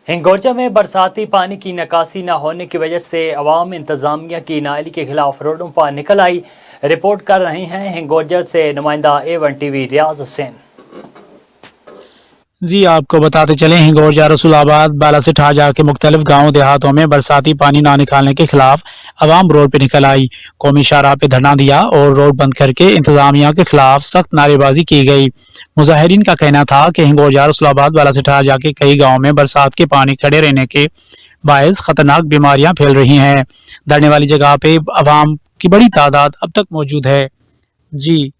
हिंगोरजा में बरसाती पानी की निकासी न होने की वजह से अवाम इंतजामिया की नाअहली के खिलाफ रोडों पर निकल आई। रिपोर्ट कर रहे हैं हिंगोरजा से नुमाइंदा A1 TV रियाज हुसैन। जी आपको बताते चले, हिंगोरजा, रसूलाबाद, बालासिठ हाजा के मुख्तलिफ गाँव देहातों में बरसाती पानी ना निकालने के खिलाफ अवाम रोड पर निकल आई। कौमी शाहराह पे धरना दिया और रोड बंद करके इंतजामिया के खिलाफ सख्त नारेबाजी की गई। मुजाहिरीन का कहना था कि हिंगोरजा, रसूलाबाद, बालासिठ हाजा के कई गाँव में बरसात के पानी खड़े रहने के बायस खतरनाक बीमारियां फैल रही हैं। धरने वाली जगह पे अवाम की बड़ी तादाद अब तक मौजूद है। जी।